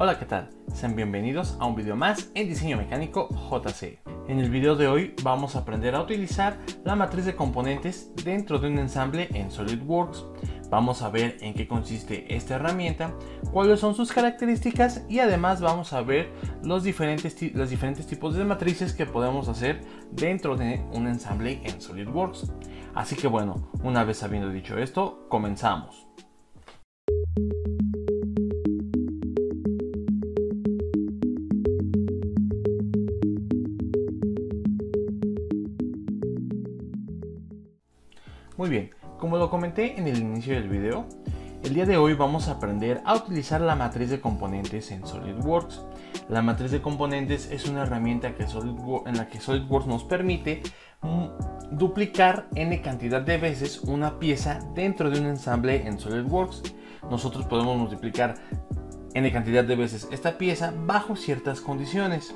Hola, ¿qué tal? Sean bienvenidos a un video más en Diseño Mecánico JC. En el video de hoy vamos a aprender a utilizar la matriz de componentes dentro de un ensamble en SolidWorks. Vamos a ver en qué consiste esta herramienta, cuáles son sus características y además vamos a ver los diferentes tipos de matrices que podemos hacer dentro de un ensamble en SolidWorks. Así que bueno, una vez habiendo dicho esto, comenzamos. Muy bien, como lo comenté en el inicio del video, el día de hoy vamos a aprender a utilizar la matriz de componentes en SolidWorks. La matriz de componentes es una herramienta en la que SolidWorks nos permite duplicar n cantidad de veces una pieza dentro de un ensamble en SolidWorks. Nosotros podemos multiplicar n cantidad de veces esta pieza bajo ciertas condiciones.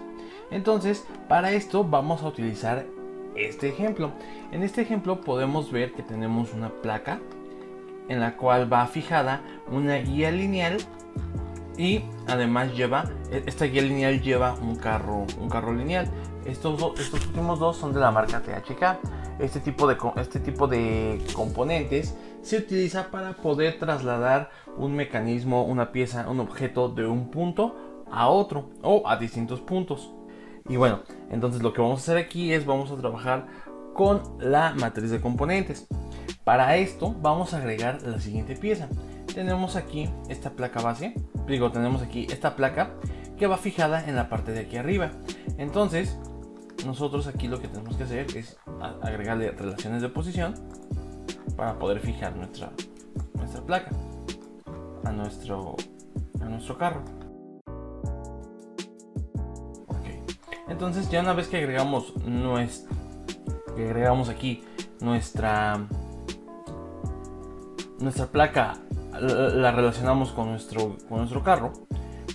Entonces, para esto vamos a utilizar este ejemplo. En este ejemplo podemos ver que tenemos una placa en la cual va fijada una guía lineal y además esta guía lineal lleva un carro lineal. Estos últimos dos son de la marca THK. Este tipo de componentes se utiliza para poder trasladar un mecanismo, una pieza, un objeto de un punto a otro o a distintos puntos. Y bueno, entonces lo que vamos a hacer aquí es vamos a trabajar con la matriz de componentes. Para esto vamos a agregar la siguiente pieza. Tenemos aquí esta placa base, tenemos aquí esta placa que va fijada en la parte de aquí arriba. Entonces nosotros aquí lo que tenemos que hacer es agregarle relaciones de posición para poder fijar nuestra placa a nuestro carro. Entonces ya una vez que agregamos aquí nuestra placa, la relacionamos con nuestro carro,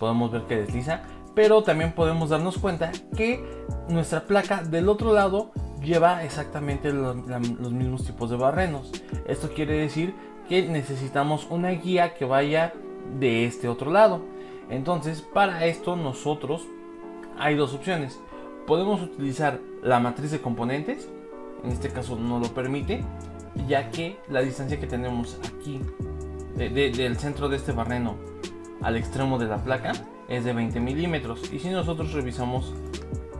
podemos ver que desliza, pero también podemos darnos cuenta que nuestra placa del otro lado lleva exactamente los mismos tipos de barrenos. Esto quiere decir que necesitamos una guía que vaya de este otro lado. Entonces para esto hay dos opciones. Podemos utilizar la matriz de componentes, en este caso no lo permite, ya que la distancia que tenemos aquí del centro de este barreno al extremo de la placa es de 20 milímetros, y si nosotros revisamos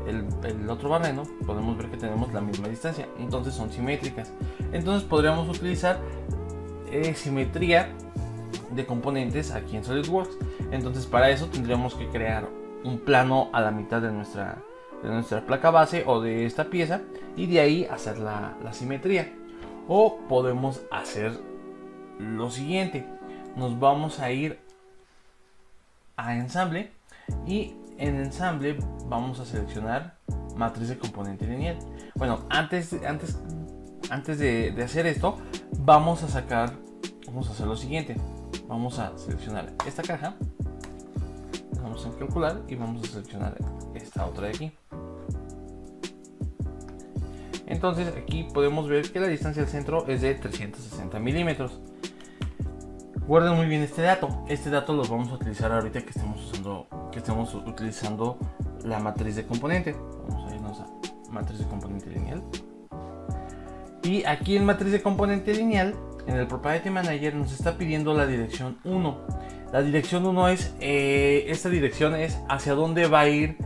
el otro barreno podemos ver que tenemos la misma distancia, entonces son simétricas. Entonces podríamos utilizar simetría de componentes aquí en SolidWorks. Entonces para eso tendríamos que crear un plano a la mitad de nuestra placa base o de esta pieza y de ahí hacer la simetría. O podemos hacer lo siguiente: nos vamos a ir a ensamble y en ensamble vamos a seleccionar matriz de componente lineal. Bueno, antes de hacer esto vamos a hacer lo siguiente: vamos a seleccionar esta caja, vamos a calcular y vamos a seleccionar esta otra de aquí. Entonces aquí podemos ver que la distancia al centro es de 360 milímetros. Guarden muy bien este dato. Este dato los vamos a utilizar ahorita que estemos utilizando la matriz de componente. Vamos a irnos a matriz de componente lineal. Y aquí en matriz de componente lineal, en el Property Manager nos está pidiendo la dirección 1. La dirección 1 esta dirección es hacia dónde va a ir,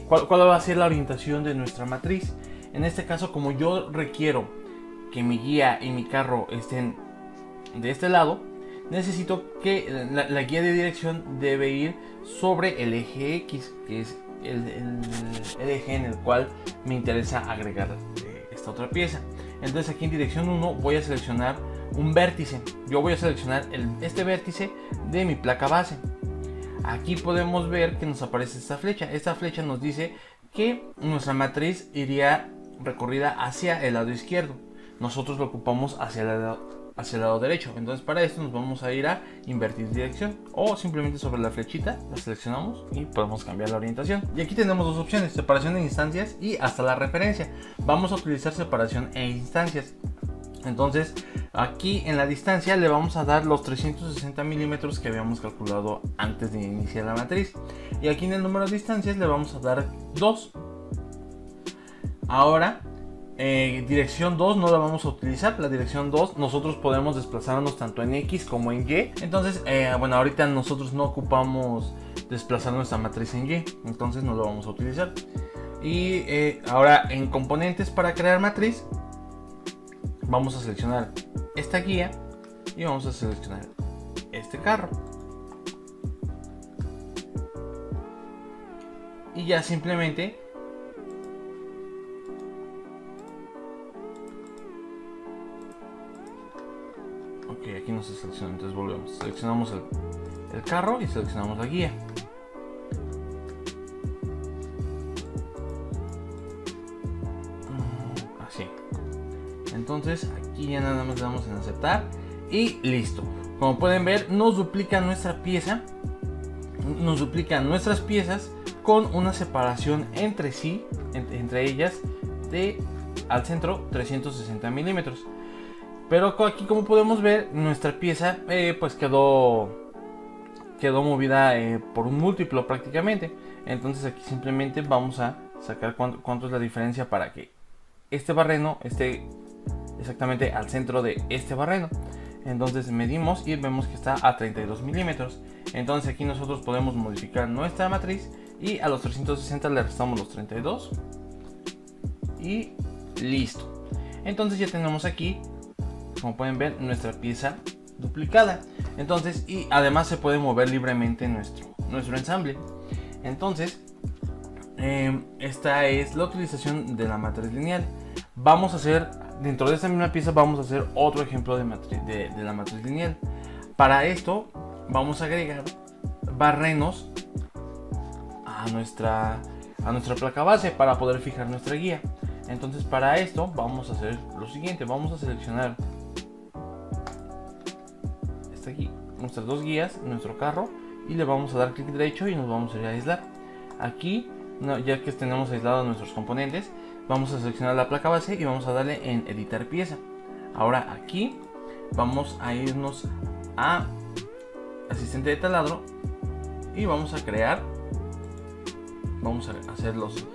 cuál va a ser la orientación de nuestra matriz. En este caso, como yo requiero que mi guía y mi carro estén de este lado, necesito que la guía de dirección debe ir sobre el eje X, que es el eje en el cual me interesa agregar esta otra pieza. Entonces aquí en dirección 1 voy a seleccionar un vértice. Yo voy a seleccionar este vértice de mi placa base. Aquí podemos ver que nos aparece esta flecha. Esta flecha nos dice que nuestra matriz iría recorrida hacia el lado izquierdo. Nosotros lo ocupamos hacia el lado derecho. Entonces para esto nos vamos a ir a invertir dirección, o simplemente sobre la flechita la seleccionamos y podemos cambiar la orientación. Y aquí tenemos dos opciones: separación e instancias y hasta la referencia. Vamos a utilizar separación e instancias. Entonces Aquí en la distancia le vamos a dar los 360 milímetros que habíamos calculado antes de iniciar la matriz. Y aquí en el número de distancias le vamos a dar 2. Ahora, dirección 2 no la vamos a utilizar. La dirección 2 nosotros podemos desplazarnos tanto en X como en Y. Entonces, bueno, ahorita nosotros no ocupamos desplazar nuestra matriz en Y. Entonces no lo vamos a utilizar. Y ahora en componentes para crear matriz, vamos a seleccionar esta guía y vamos a seleccionar este carro. Y ya simplemente aquí no se selecciona, entonces volvemos. Seleccionamos el carro y seleccionamos la guía. Así. Entonces aquí ya nada más le damos en aceptar y listo. Como pueden ver, nos duplica nuestra pieza. Nos duplica nuestras piezas con una separación entre sí, entre ellas, de al centro 360 milímetros. Pero aquí, como podemos ver, nuestra pieza pues quedó movida por un múltiplo prácticamente. Entonces aquí simplemente vamos a sacar cuánto es la diferencia para que este barreno esté exactamente al centro de este barreno. Entonces medimos y vemos que está a 32 milímetros. Entonces aquí nosotros podemos modificar nuestra matriz y a los 360 le restamos los 32 y listo. Entonces ya tenemos aquí, como pueden ver, nuestra pieza duplicada. Entonces, y además se puede mover libremente nuestro ensamble. Entonces, esta es la utilización de la matriz lineal. Vamos a hacer, dentro de esta misma pieza, vamos a hacer otro ejemplo de la matriz lineal. Para esto, vamos a agregar barrenos a nuestra placa base para poder fijar nuestra guía. Entonces, para esto, vamos a hacer lo siguiente. Vamos a seleccionar aquí nuestras dos guías, nuestro carro, y le vamos a dar clic derecho y nos vamos a ir a aislar. Aquí, ya que tenemos aislados nuestros componentes, vamos a seleccionar la placa base y vamos a darle en editar pieza. Ahora aquí vamos a irnos a asistente de taladro y vamos a crear, vamos a hacer los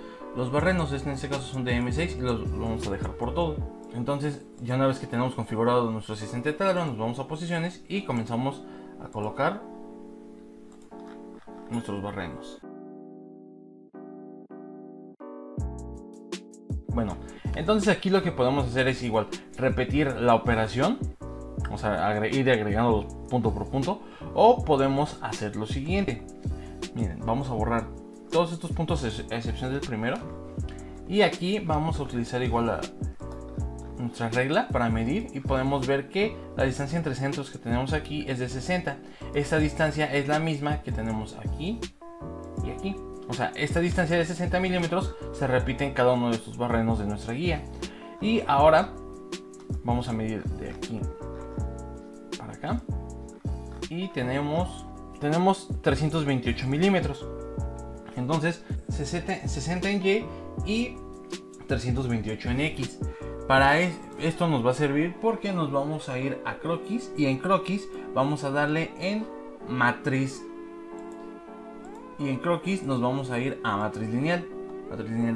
barrenos. En este caso son de M6 y los vamos a dejar por todo. Entonces, ya una vez que tenemos configurado nuestro asistente de taladro, nos vamos a posiciones y comenzamos a colocar nuestros barrenos. Bueno, entonces aquí lo que podemos hacer es igual repetir la operación, o sea, ir agregando punto por punto, o podemos hacer lo siguiente. Miren, vamos a borrar todos estos puntos a excepción del primero, y aquí vamos a utilizar igual nuestra regla para medir, y podemos ver que la distancia entre centros que tenemos aquí es de 60. Esta distancia es la misma que tenemos aquí y aquí. O sea, esta distancia de 60 milímetros se repite en cada uno de estos barrenos de nuestra guía. Y ahora vamos a medir de aquí para acá. Y tenemos 328 milímetros. Entonces 60 en Y y 328 en X. Para esto nos va a servir porque nos vamos a ir a croquis, y en croquis vamos a darle en matriz. Y en croquis nos vamos a ir a matriz lineal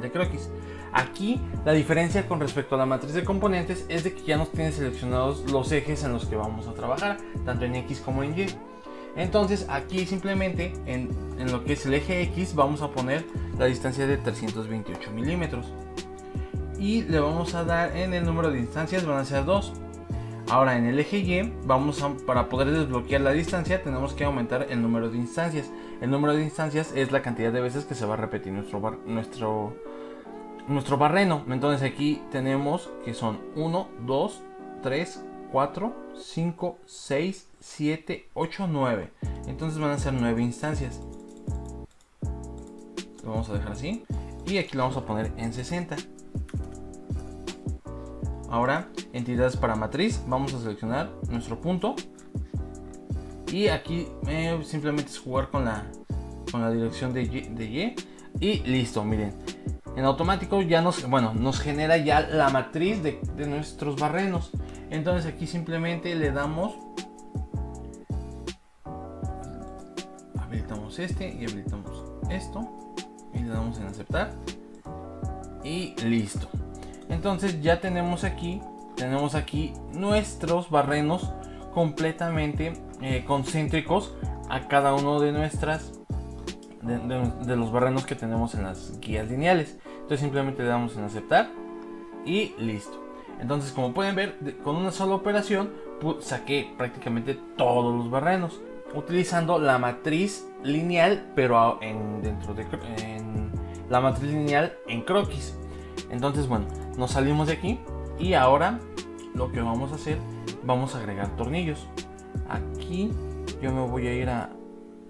de croquis. Aquí la diferencia con respecto a la matriz de componentes es de que ya nos tiene seleccionados los ejes en los que vamos a trabajar, tanto en X como en Y. Entonces aquí simplemente en lo que es el eje X vamos a poner la distancia de 328 milímetros. Y le vamos a dar en el número de instancias, van a ser 2. Ahora en el eje Y, para poder desbloquear la distancia, tenemos que aumentar el número de instancias. El número de instancias es la cantidad de veces que se va a repetir nuestro barreno. Entonces aquí tenemos que son 1, 2, 3, 4, 5, 6, 7, 8, 9. Entonces van a ser 9 instancias. Lo vamos a dejar así. Y aquí lo vamos a poner en 60. Ahora, entidades para matriz, vamos a seleccionar nuestro punto. Y aquí simplemente es jugar con la dirección de Y. Y listo, miren. En automático ya nos genera ya la matriz de nuestros barrenos. Entonces aquí simplemente le damos, habilitamos este y habilitamos esto y le damos en aceptar y listo. Entonces ya tenemos aquí nuestros barrenos completamente concéntricos a cada uno de de los barrenos que tenemos en las guías lineales. Entonces simplemente le damos en aceptar y listo. Entonces, como pueden ver, con una sola operación saqué prácticamente todos los barrenos utilizando la matriz lineal, pero dentro de la matriz lineal en croquis. Entonces, bueno, nos salimos de aquí y ahora lo que vamos a hacer, vamos a agregar tornillos. Aquí yo me voy a ir a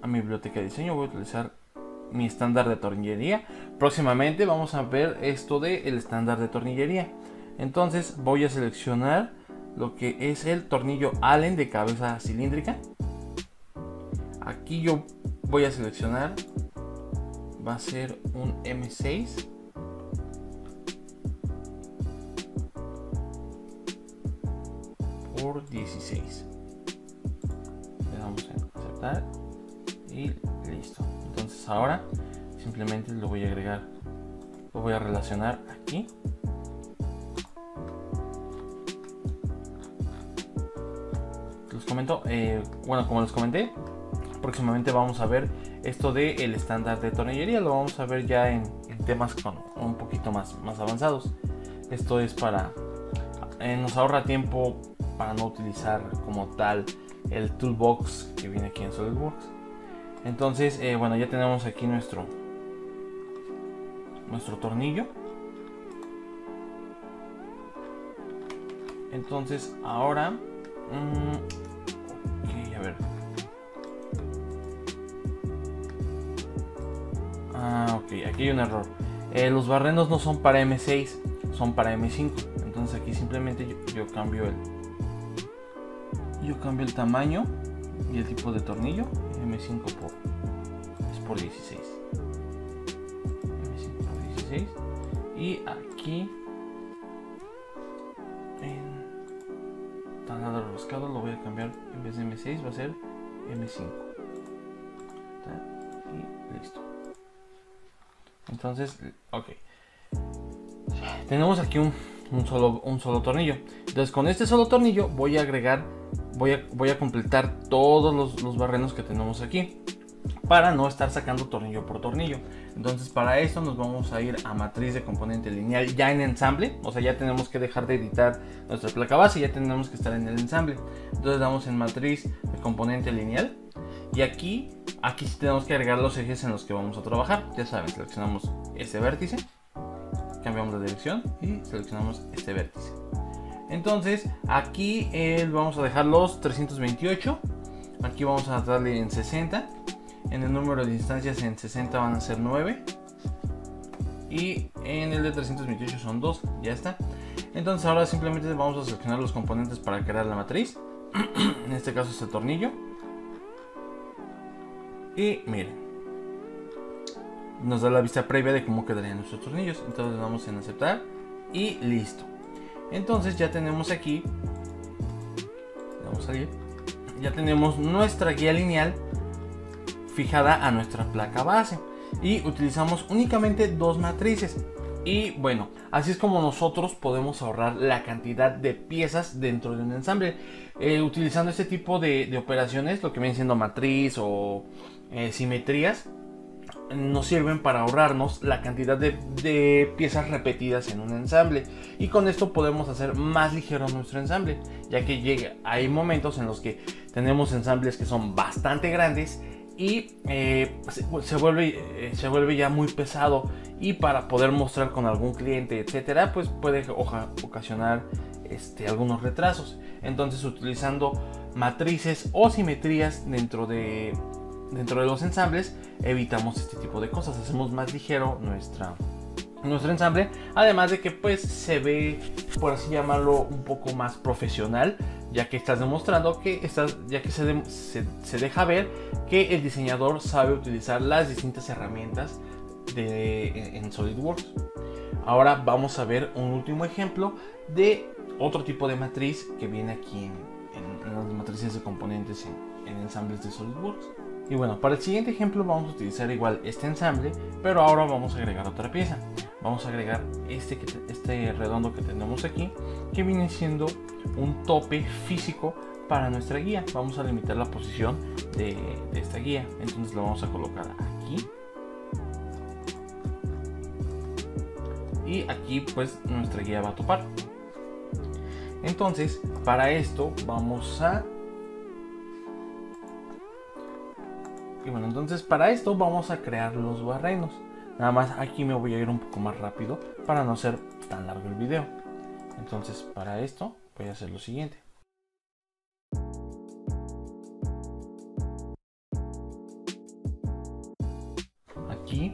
mi biblioteca de diseño, voy a utilizar mi estándar de tornillería. Próximamente vamos a ver esto del estándar de tornillería. Entonces voy a seleccionar lo que es el tornillo Allen de cabeza cilíndrica. Aquí yo voy a seleccionar, va a ser un M6 por 16. Le damos en aceptar y listo. Entonces ahora simplemente lo voy a agregar, lo voy a relacionar aquí. Les comento, bueno, como les comenté, próximamente vamos a ver esto del estándar de tornillería. Lo vamos a ver ya en temas con un poquito más avanzados. Esto es para nos ahorra tiempo para no utilizar como tal el toolbox que viene aquí en SolidWorks. Entonces, bueno, ya tenemos aquí nuestro tornillo. Entonces ahora ok, a ver. Ok, aquí hay un error. Los barrenos no son para M6, son para M5. Entonces aquí simplemente yo cambio el tamaño y el tipo de tornillo. M5 es por 16. M5 por 16. Y aquí en taladro roscado lo voy a cambiar, en vez de M6 va a ser M5. Y listo. Entonces, ok. Tenemos aquí un solo tornillo. Entonces con este solo tornillo voy a agregar, voy a completar todos los barrenos que tenemos aquí, para no estar sacando tornillo por tornillo. Entonces para esto nos vamos a ir a matriz de componente lineal ya en ensamble. O sea, ya tenemos que dejar de editar nuestra placa base, ya tenemos que estar en el ensamble. Entonces damos en matriz de componente lineal y aquí sí tenemos que agregar los ejes en los que vamos a trabajar. Ya saben, seleccionamos este vértice, cambiamos de dirección y seleccionamos este vértice. Entonces aquí vamos a dejar los 328. Aquí vamos a darle en 60. En el número de instancias en 60 van a ser 9. Y en el de 328 son 2. Ya está. Entonces ahora simplemente vamos a seleccionar los componentes para crear la matriz. En este caso es el tornillo. Y miren, nos da la vista previa de cómo quedarían nuestros tornillos. Entonces le damos en aceptar y listo. Entonces ya tenemos aquí, vamos a salir, ya tenemos nuestra guía lineal fijada a nuestra placa base y utilizamos únicamente dos matrices. Y bueno, así es como nosotros podemos ahorrar la cantidad de piezas dentro de un ensamble, utilizando este tipo de operaciones, lo que viene siendo matriz o simetrías. Nos sirven para ahorrarnos la cantidad de piezas repetidas en un ensamble, y con esto podemos hacer más ligero nuestro ensamble, ya que hay momentos en los que tenemos ensambles que son bastante grandes y se vuelve ya muy pesado, y para poder mostrar con algún cliente, etcétera, pues puede ocasionar algunos retrasos. Entonces, utilizando matrices o simetrías dentro de los ensambles, evitamos este tipo de cosas, hacemos más ligero nuestro ensamble, además de que pues se ve, por así llamarlo, un poco más profesional, ya que estás demostrando que se deja ver que el diseñador sabe utilizar las distintas herramientas en SolidWorks. ahora vamos a ver un último ejemplo de otro tipo de matriz que viene aquí en las matrices de componentes en ensambles de SolidWorks. Y bueno, para el siguiente ejemplo vamos a utilizar igual este ensamble, pero ahora vamos a agregar otra pieza. Vamos a agregar este redondo que tenemos aquí, que viene siendo un tope físico para nuestra guía. Vamos a limitar la posición de esta guía, entonces lo vamos a colocar aquí. Y aquí pues nuestra guía va a topar. Entonces para esto vamos a... Y bueno, entonces para esto vamos a crear los barrenos. Nada más aquí me voy a ir un poco más rápido para no hacer tan largo el video. Entonces para esto voy a hacer lo siguiente. Aquí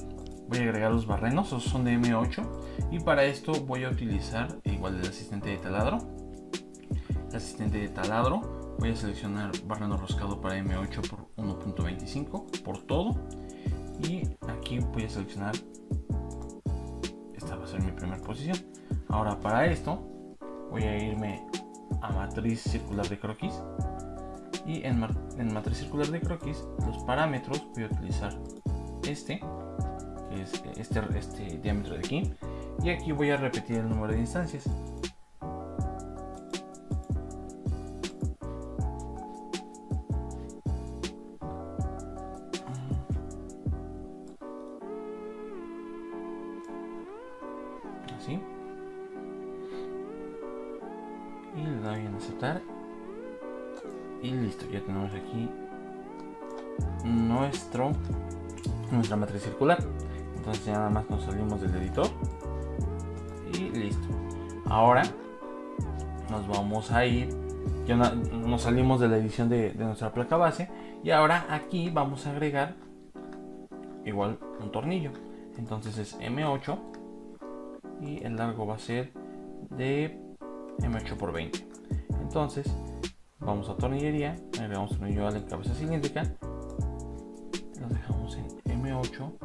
voy a agregar los barrenos, esos son de M8. Y para esto voy a utilizar igual el asistente de taladro. El asistente de taladro. Voy a seleccionar barreno roscado para M8 por 1.25 por todo. Y aquí voy a seleccionar, esta va a ser mi primera posición. Ahora para esto voy a irme a matriz circular de croquis. Y en matriz circular de croquis los parámetros voy a utilizar este, que es este diámetro de aquí. Y aquí voy a repetir el número de instancias. Así. Y le doy en aceptar. Y listo, ya tenemos aquí nuestra matriz circular. Entonces ya nada más nos salimos del editor. Y listo. Ahora nos vamos a ir. Ya nos salimos de la edición de nuestra placa base. Y ahora aquí vamos a agregar igual un tornillo. Entonces es M8. Y el largo va a ser de M8 por 20. Entonces vamos a tornillería, agregamos tornillo a la cabeza cilíndrica, lo dejamos en M8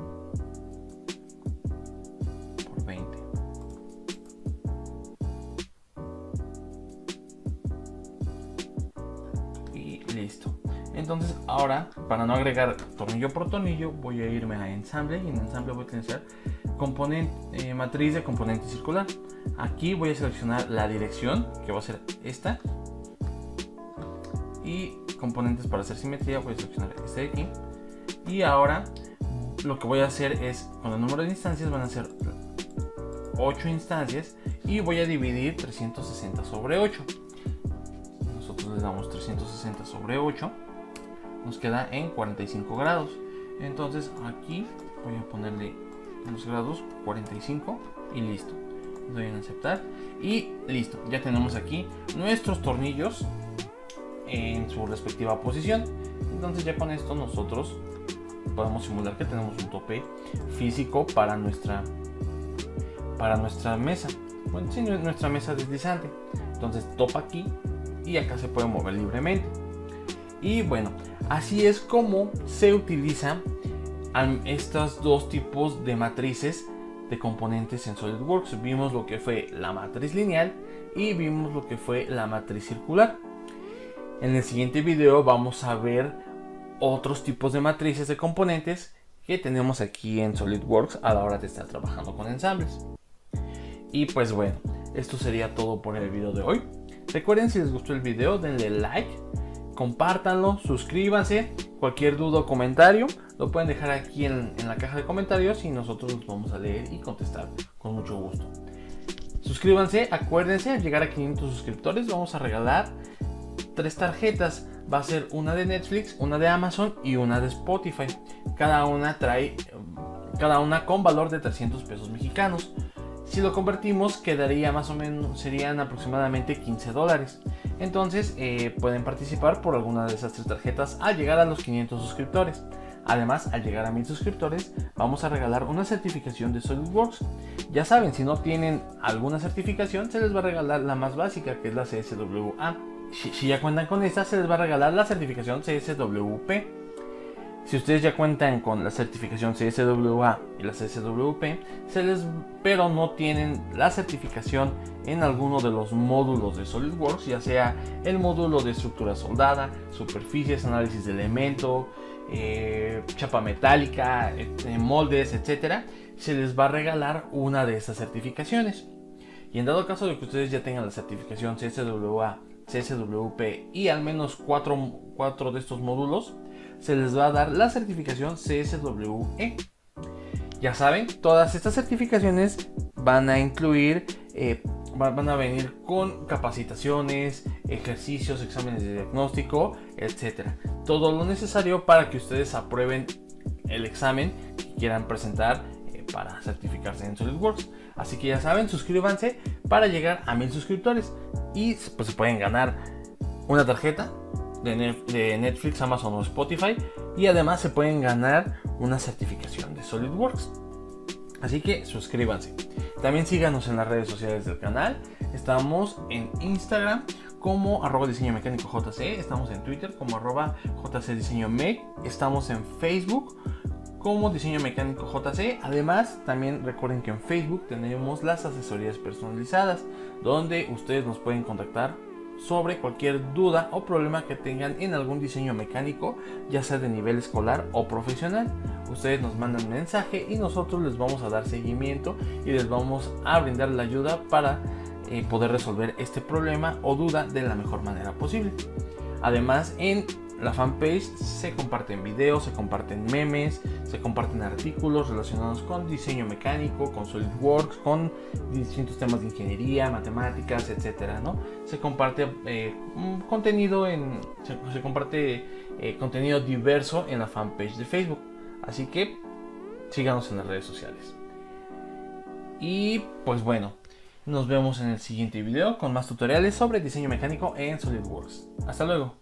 por 20. Y listo. Entonces ahora, para no agregar tornillo por tornillo, voy a irme a ensamble y en ensamble voy a utilizar matriz de componente circular. Aquí voy a seleccionar la dirección, que va a ser esta, y componentes para hacer simetría voy a seleccionar este de aquí. Y ahora lo que voy a hacer es, con el número de instancias van a ser 8 instancias y voy a dividir 360 sobre 8. Nosotros le damos 360 sobre 8, nos queda en 45 grados. Entonces aquí voy a ponerle los grados 45 y listo. Le doy en aceptar y listo. Ya tenemos aquí nuestros tornillos en su respectiva posición. Entonces ya con esto nosotros podemos simular que tenemos un tope físico para nuestra mesa. Bueno, sí, nuestra mesa deslizante. Entonces topa aquí y acá se puede mover libremente. Y bueno, así es como se utilizan estos dos tipos de matrices de componentes en SolidWorks. Vimos lo que fue la matriz lineal y vimos lo que fue la matriz circular. En el siguiente video vamos a ver otros tipos de matrices de componentes que tenemos aquí en SolidWorks a la hora de estar trabajando con ensambles. Y pues bueno, esto sería todo por el video de hoy. Recuerden, si les gustó el video, denle like, compártanlo, suscríbanse. Cualquier duda o comentario lo pueden dejar aquí en la caja de comentarios y nosotros los vamos a leer y contestar con mucho gusto. Suscríbanse, acuérdense, al llegar a 500 suscriptores vamos a regalar 3 tarjetas. Va a ser una de Netflix, una de Amazon y una de Spotify. Cada una con valor de 300 pesos mexicanos. Si lo convertimos quedaría más o menos, serían aproximadamente 15 dólares. Entonces pueden participar por alguna de esas 3 tarjetas al llegar a los 500 suscriptores. Además, al llegar a 1000 suscriptores vamos a regalar una certificación de SolidWorks. Ya saben, si no tienen alguna certificación se les va a regalar la más básica, que es la CSWA. Si ya cuentan con esta, se les va a regalar la certificación CSWP. Si ustedes ya cuentan con la certificación CSWA y la CSWP, pero no tienen la certificación en alguno de los módulos de SolidWorks, ya sea el módulo de estructura soldada, superficies, análisis de elemento, chapa metálica, moldes, etc., se les va a regalar una de estas certificaciones. Y en dado caso de que ustedes ya tengan la certificación CSWA, CSWP y al menos 4 de estos módulos, se les va a dar la certificación CSWE. Ya saben, todas estas certificaciones van a incluir, van a venir con capacitaciones, ejercicios, exámenes de diagnóstico, etc. Todo lo necesario para que ustedes aprueben el examen que quieran presentar para certificarse en SolidWorks. Así que ya saben, suscríbanse para llegar a 1000 suscriptores y pues se pueden ganar una tarjeta de Netflix, Amazon o Spotify, y además se pueden ganar una certificación de SolidWorks. Así que suscríbanse. También síganos en las redes sociales del canal. Estamos en Instagram como @diseñomecánicojc, estamos en Twitter como @jcdiseñomec, estamos en Facebook como Diseño Mecánico JC. Además, también recuerden que en Facebook tenemos las asesorías personalizadas, donde ustedes nos pueden contactar sobre cualquier duda o problema que tengan en algún diseño mecánico, ya sea de nivel escolar o profesional. Ustedes nos mandan un mensaje y nosotros les vamos a dar seguimiento y les vamos a brindar la ayuda para poder resolver este problema o duda de la mejor manera posible. Además, en la fanpage se comparten videos, se comparten memes, se comparten artículos relacionados con diseño mecánico, con SolidWorks, con distintos temas de ingeniería, matemáticas, etcétera, ¿no? Se comparte contenido contenido diverso en la fanpage de Facebook. Así que síganos en las redes sociales. Y pues bueno, nos vemos en el siguiente video con más tutoriales sobre diseño mecánico en SolidWorks. Hasta luego.